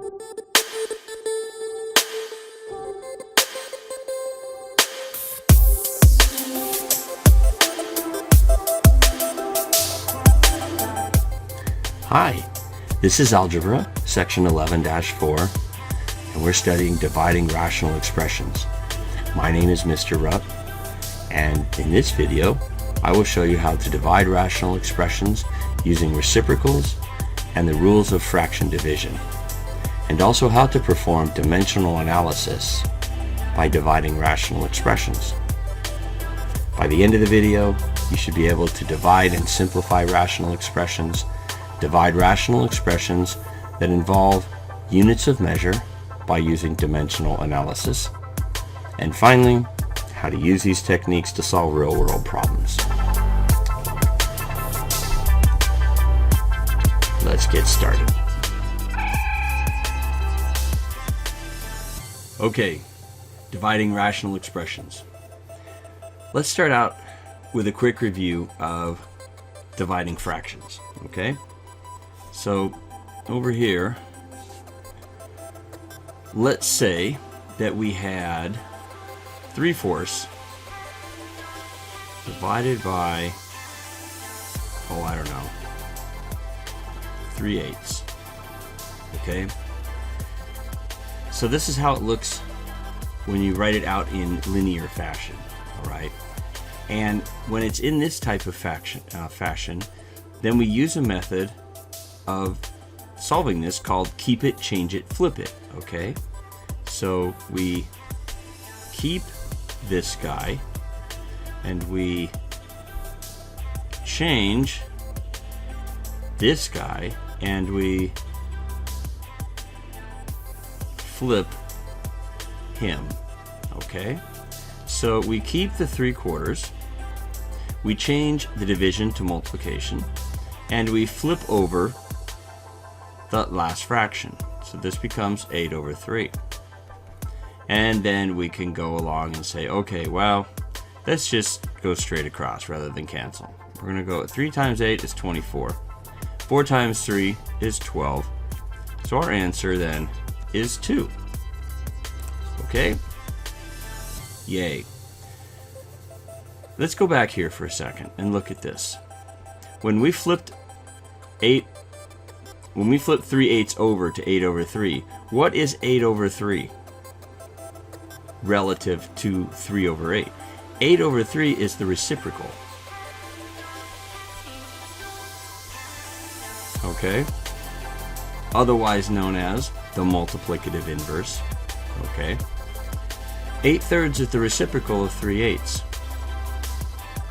Hi, this is Algebra, section 11-4, and we're studying dividing rational expressions. My name is Mr. Rupp, and in this video, I will show you how to divide rational expressions using reciprocals and the rules of fraction division, and also how to perform dimensional analysis by dividing rational expressions. By the end of the video, you should be able to divide and simplify rational expressions, divide rational expressions that involve units of measure by using dimensional analysis, and finally, how to use these techniques to solve real-world problems. Let's get started. Okay, dividing rational expressions. Let's start out with a quick review of dividing fractions, okay? So over here, let's say that we had 3/4 divided by, 3/8. Okay? So this is how it looks when you write it out in linear fashion, all right? And when it's in this type of fashion, then we use a method of solving this called keep it, change it, flip it, okay? So we keep this guy and we change this guy and we flip him, okay? So we keep the 3/4, we change the division to multiplication, and we flip over the last fraction. So this becomes 8/3. And then we can go along and say, okay, well, let's just go straight across rather than cancel. We're going to go 3 times 8 is 24. 4 times 3 is 12. So our answer then is 2. Okay? Yay. Let's go back here for a second and look at this. When we flipped 3/8 over to 8/3, what is 8/3 relative to 3/8? 8/3 is the reciprocal. Okay? Otherwise known as the multiplicative inverse. Okay? 8/3 is the reciprocal of 3/8.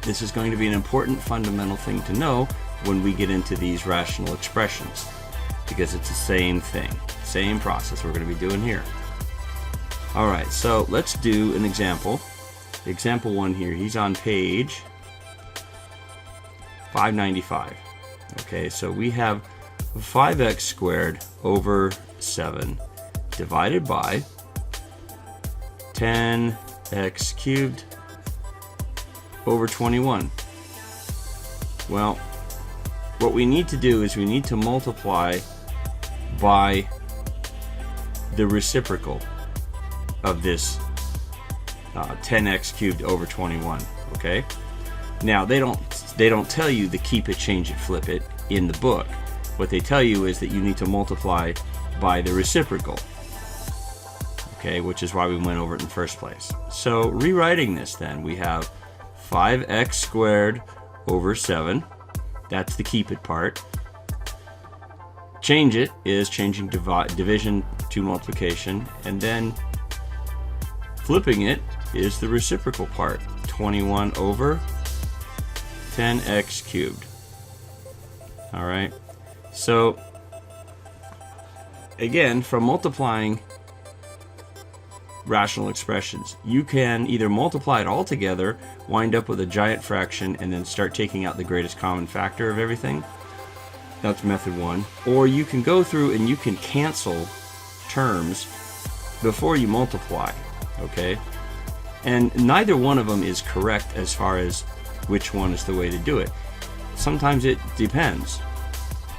This is going to be an important fundamental thing to know when we get into these rational expressions, because it's the same thing, same process we're going to be doing here. All right, so let's do an example. Example 1 here, he's on page 595. Okay, so we have 5x squared over 7 divided by 10x cubed over 21. Well, what we need to do is we need to multiply by the reciprocal of this 10x cubed over 21. Okay? Now they don't tell you the keep it, change it, flip it in the book. What they tell you is that you need to multiply by the reciprocal. Okay, which is why we went over it in the first place. So rewriting this then, we have 5x squared over 7. That's the keep it part. Change it is changing division to multiplication, and then flipping it is the reciprocal part. 21 over 10x cubed. All right. So again, from multiplying rational expressions, you can either multiply it all together, wind up with a giant fraction, and then start taking out the greatest common factor of everything. That's method 1. Or you can go through and you can cancel terms before you multiply. Okay? And neither one of them is correct as far as which one is the way to do it. Sometimes it depends.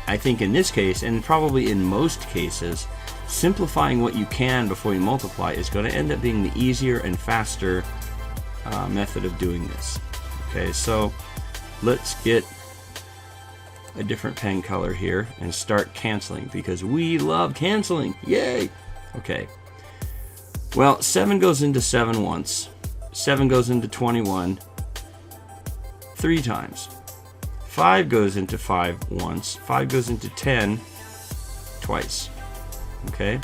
I think in this case, and probably in most cases, simplifying what you can before you multiply is going to end up being the easier and faster method of doing this. Okay, so let's get a different pen color here and start canceling, because we love canceling. Yay! Okay. Well, 7 goes into 7 once. 7 goes into 21 3 times. 5 goes into 5 once. 5 goes into 10 twice. Okay?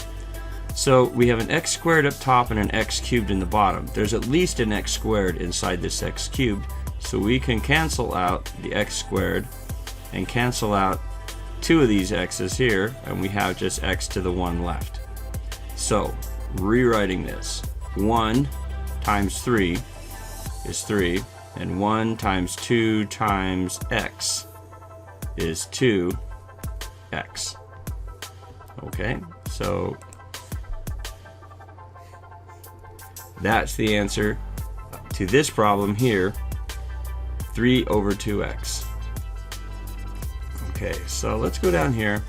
So we have an x squared up top and an x cubed in the bottom. There's at least an x squared inside this x cubed, so we can cancel out the x squared and cancel out 2 of these x's here, and we have just x to the 1 left. So, rewriting this, 1 times 3 is 3, and 1 times 2 times x is 2x. Okay, so that's the answer to this problem here, 3 over 2x. Okay, so let's go down here,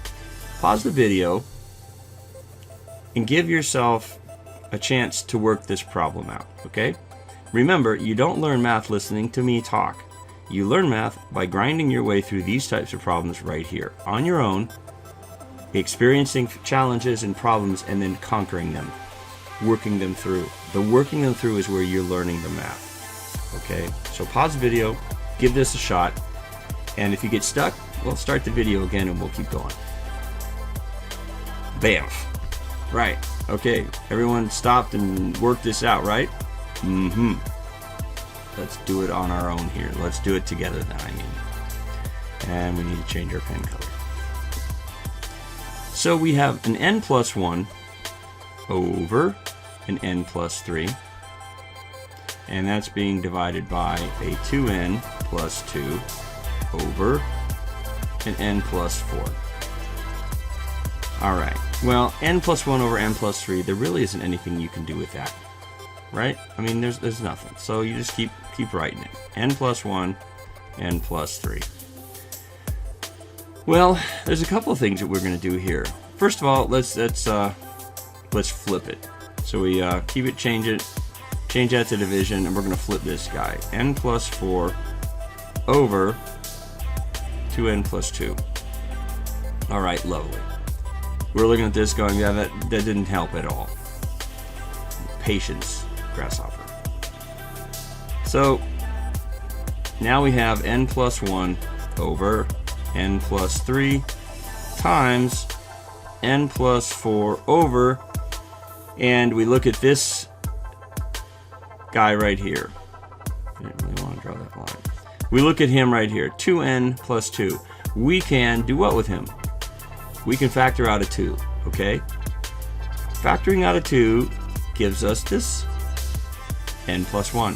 pause the video, and give yourself a chance to work this problem out, okay? Remember, you don't learn math listening to me talk. You learn math by grinding your way through these types of problems right here, on your own, experiencing challenges and problems, and then conquering them, working them through. The working them through is where you're learning the math, okay? So pause the video, give this a shot, and if you get stuck, we'll start the video again and we'll keep going. Bam! Right, okay, everyone stopped and worked this out, right? Let's do it on our own here. Let's do it together then, I mean. And we need to change our pen color. So we have an n plus 1 over an n plus 3. And that's being divided by a 2n plus 2 over an n plus 4. Alright, well, n plus 1 over n plus 3, there really isn't anything you can do with that, right? I mean, there's nothing. So you just keep writing it. N plus 1, n plus 3. Well, there's a couple of things that we're going to do here. First of all, let's flip it. So we change that to division, and we're going to flip this guy. N plus 4 over 2n plus 2. Alright, lovely. We're looking at this going, yeah, that didn't help at all. Patience, grasshopper. So, now we have n plus 1 over n plus 3 times n plus 4 over, and we look at this guy right here. I didn't really want to draw that line. We look at him right here, 2n plus 2. We can do what with him? We can factor out a 2, okay? Factoring out a 2 gives us this, n plus 1.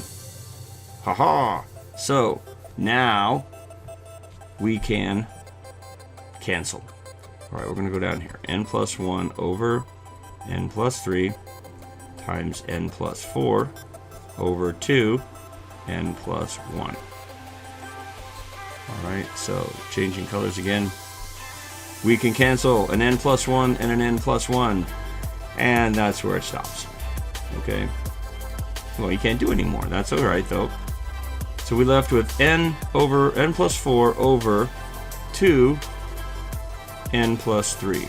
Haha! So, now we can cancel. Alright, we're going to go down here. N plus 1 over n plus 3 times n plus 4 over 2 n plus 1. Alright, so changing colors again. We can cancel an n plus 1 and an n plus 1, and that's where it stops. Okay? Well, you can't do anymore. That's alright, though. So we left with n plus 4 over 2 n plus 3.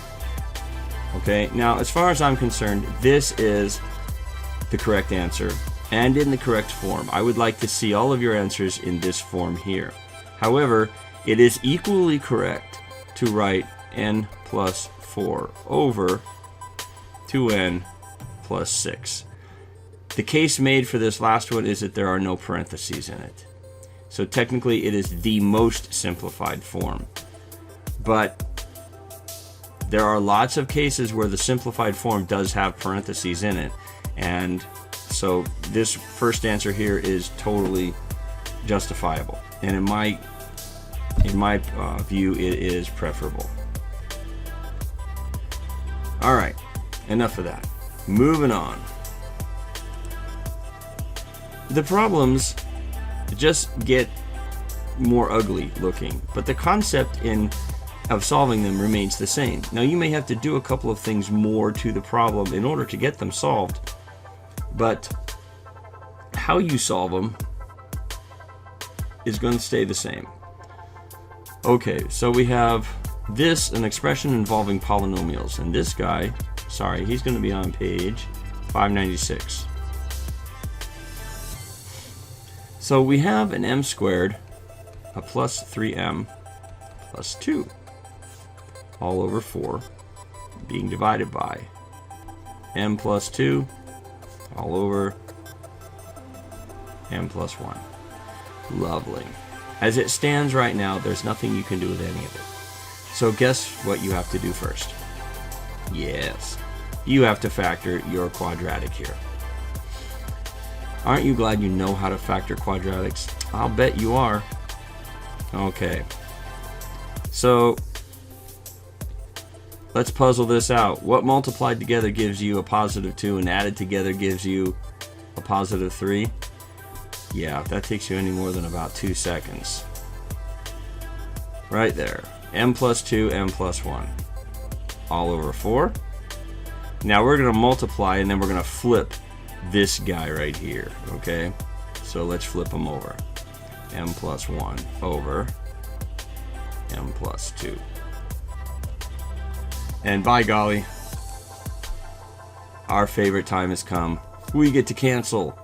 Okay? Now, as far as I'm concerned, this is the correct answer and in the correct form. I would like to see all of your answers in this form here. However, it is equally correct to write n plus 4 over 2n plus 6. The case made for this last one is that there are no parentheses in it. So technically it is the most simplified form. But there are lots of cases where the simplified form does have parentheses in it. And so this first answer here is totally justifiable. And in my view, it is preferable. Alright, enough of that. Moving on. The problems just get more ugly looking, but the concept in of solving them remains the same. Now you may have to do a couple of things more to the problem in order to get them solved, but how you solve them is going to stay the same. Okay, so we have this, an expression involving polynomials, and this guy, sorry, he's going to be on page 596. So we have an m squared, a plus 3m plus 2 all over 4 being divided by m plus 2 all over m plus 1. Lovely. As it stands right now, there's nothing you can do with any of it. So guess what you have to do first? Yes, you have to factor your quadratic here. Aren't you glad you know how to factor quadratics? I'll bet you are. Okay. So let's puzzle this out. What multiplied together gives you a positive 2 and added together gives you a positive 3? Yeah, if that takes you any more than about 2 seconds. Right there. M plus 2, M plus 1. All over 4. Now we're going to multiply and then we're going to flip this guy right here. Okay? So let's flip him over. M plus 1 over M plus 2. And by golly, our favorite time has come. We get to cancel.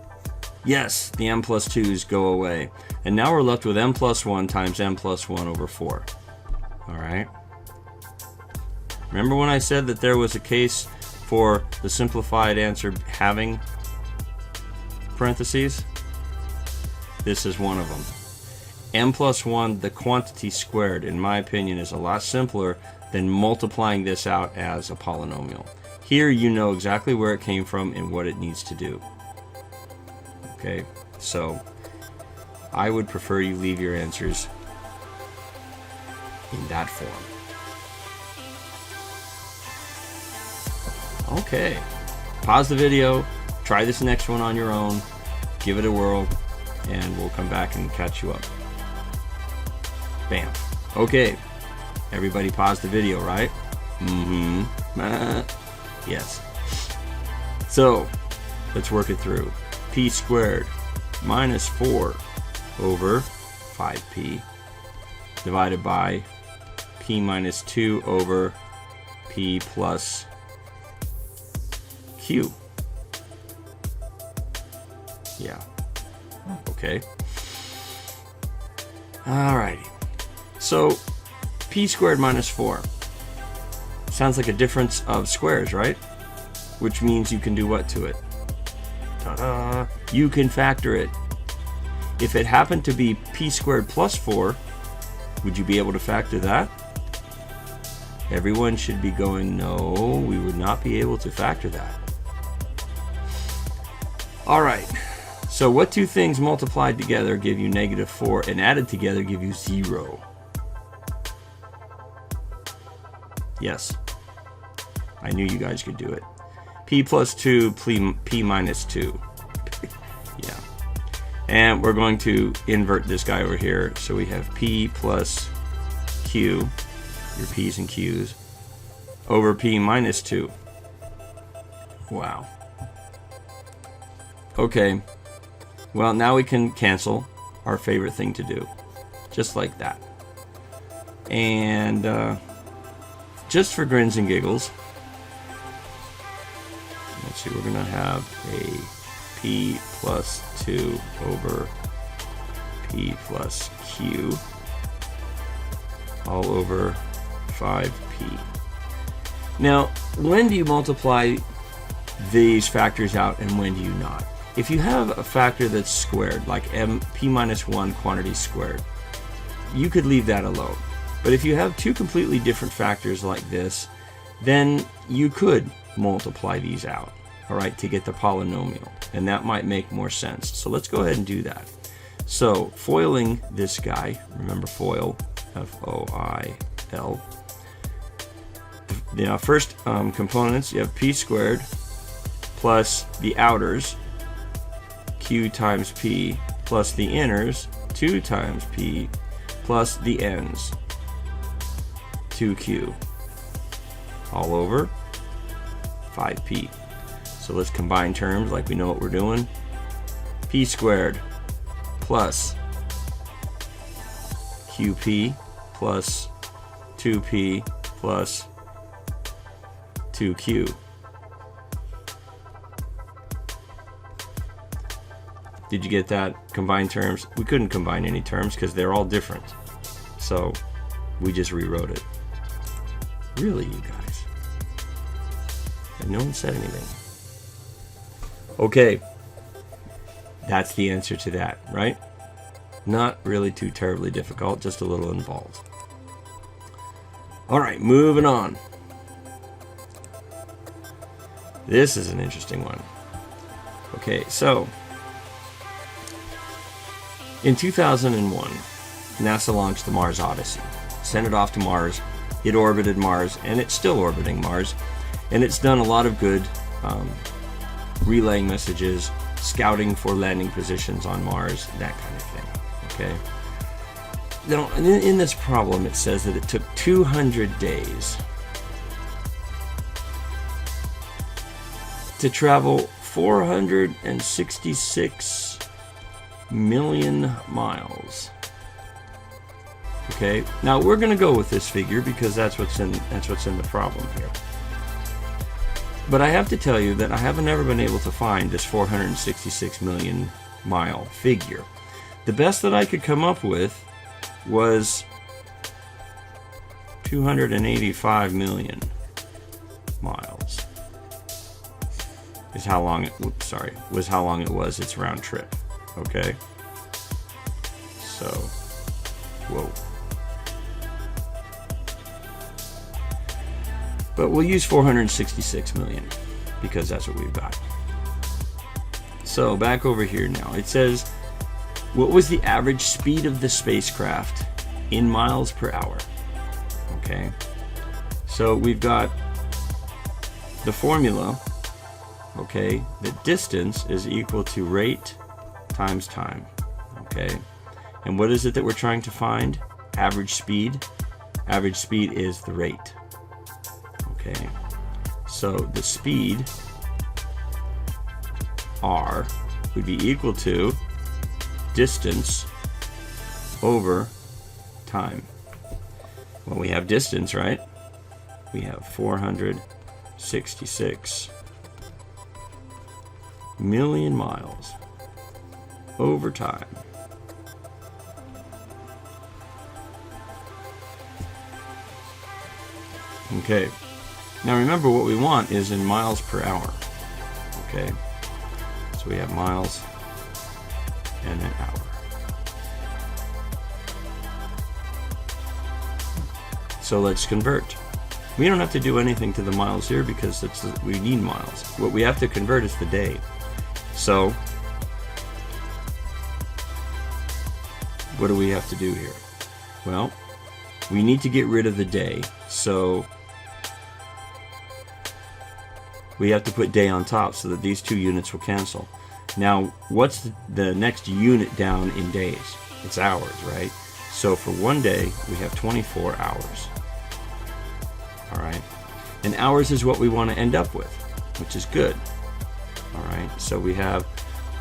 Yes, the m plus 2's go away. And now we're left with m plus 1 times m plus 1 over 4. Alright? Remember when I said that there was a case for the simplified answer having parentheses? This is one of them. M plus 1, the quantity squared, in my opinion, is a lot simpler than multiplying this out as a polynomial. Here you know exactly where it came from and what it needs to do. Okay, so I would prefer you leave your answers in that form. Okay, pause the video, try this next one on your own, give it a whirl, and we'll come back and catch you up. Bam. Okay, everybody pause the video, right? Yes. So, let's work it through. P squared minus 4 over 5p divided by p minus 2 over p plus q. Yeah. Okay. Alrighty. So p squared minus 4 sounds like a difference of squares, right? Which means you can do what to it? Ta-da! You can factor it. If it happened to be p squared plus 4, would you be able to factor that? Everyone should be going, no, we would not be able to factor that. Alright, so what two things multiplied together give you negative 4 and added together give you 0? Yes, I knew you guys could do it. P plus 2, P minus 2. Yeah. And we're going to invert this guy over here. So we have P plus Q, your P's and Q's, over P minus 2. Wow. Okay. Well, now we can cancel, our favorite thing to do. Just like that. And just for grins and giggles, let's see, we're going to have a P plus 2 over P plus Q all over 5P. Now, when do you multiply these factors out and when do you not? If you have a factor that's squared, like P minus 1 quantity squared, you could leave that alone. But if you have two completely different factors like this, then you could multiply these out, all right, to get the polynomial, and that might make more sense. So let's go ahead and do that. So foiling this guy, remember FOIL, F-O-I-L. The first components, you have p squared plus the outers, q times p, plus the inners, 2 times p, plus the ends, 2q all over 5p. So let's combine terms like we know what we're doing. P squared plus qp plus 2p plus 2q. Did you get that? Combine terms. We couldn't combine any terms because they're all different. So we just rewrote it. Really, you guys? And no one said anything. Okay. That's the answer to that, right? Not really too terribly difficult, just a little involved. All right, moving on. This is an interesting one. Okay, so in 2001, NASA launched the Mars Odyssey, sent it off to Mars. It orbited Mars, and it's still orbiting Mars, and it's done a lot of good relaying messages, scouting for landing positions on Mars, that kind of thing. Okay. Now, in this problem, it says that it took 200 days to travel 466 million miles. Okay, now we're going to go with this figure because that's what's in the problem here. But I have to tell you that I have never been able to find this 466 million mile figure. The best that I could come up with was 285 million miles. Was how long it was its round trip. Okay. So, whoa. But we'll use 466 million because that's what we've got. So back over here now. It says, what was the average speed of the spacecraft in miles per hour? Okay. So we've got the formula, okay, that distance is equal to rate times time. Okay. And what is it that we're trying to find? Average speed. Average speed is the rate. Okay, so the speed r would be equal to distance over time. Well, we have distance, right? We have 466 million miles over time. Okay. Now remember, what we want is in miles per hour. Okay, so we have miles and an hour. So let's convert. We don't have to do anything to the miles here because we need miles. What we have to convert is the day. So what do we have to do here? Well, we need to get rid of the day. So we have to put day on top so that these two units will cancel. Now, what's the next unit down in days? It's hours, right? So for one day, we have 24 hours. All right. And hours is what we want to end up with, which is good. All right. So we have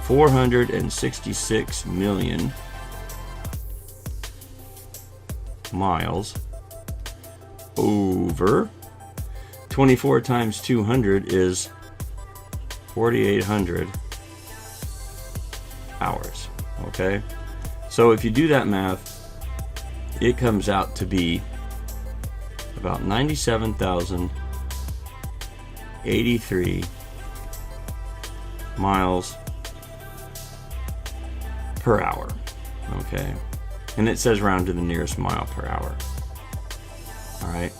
466 million miles over 24 times 200 is 4,800 hours. Okay, so if you do that math, it comes out to be about 97,083 miles per hour. Okay, and it says round to the nearest mile per hour. All right.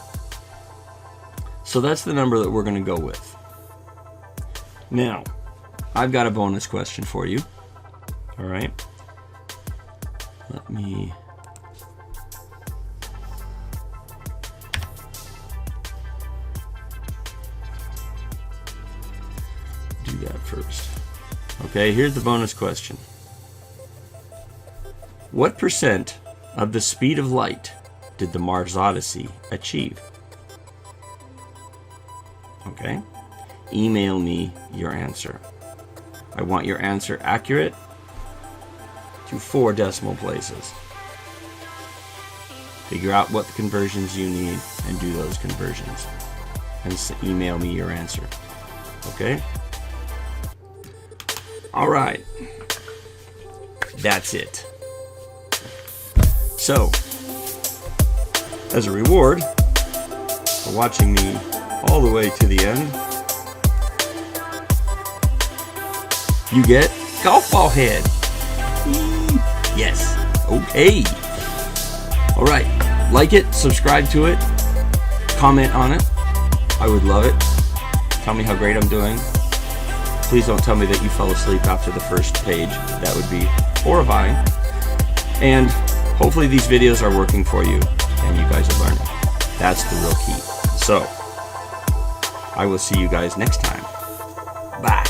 So that's the number that we're going to go with. Now, I've got a bonus question for you. All right. Let me do that first. Okay, here's the bonus question. What percent of the speed of light did the Mars Odyssey achieve? Okay? Email me your answer. I want your answer accurate to 4 decimal places. Figure out what the conversions you need and do those conversions. And email me your answer. Okay? All right. That's it. So, as a reward for watching me all the way to the end, you get golf ball head. Yes. Okay. All right. Like it, subscribe to it, comment on it. I would love it. Tell me how great I'm doing. Please don't tell me that you fell asleep after the first page. That would be horrifying. And hopefully these videos are working for you and you guys are learning. That's the real key. So, I will see you guys next time. Bye.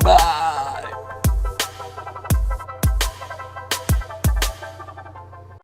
Bye.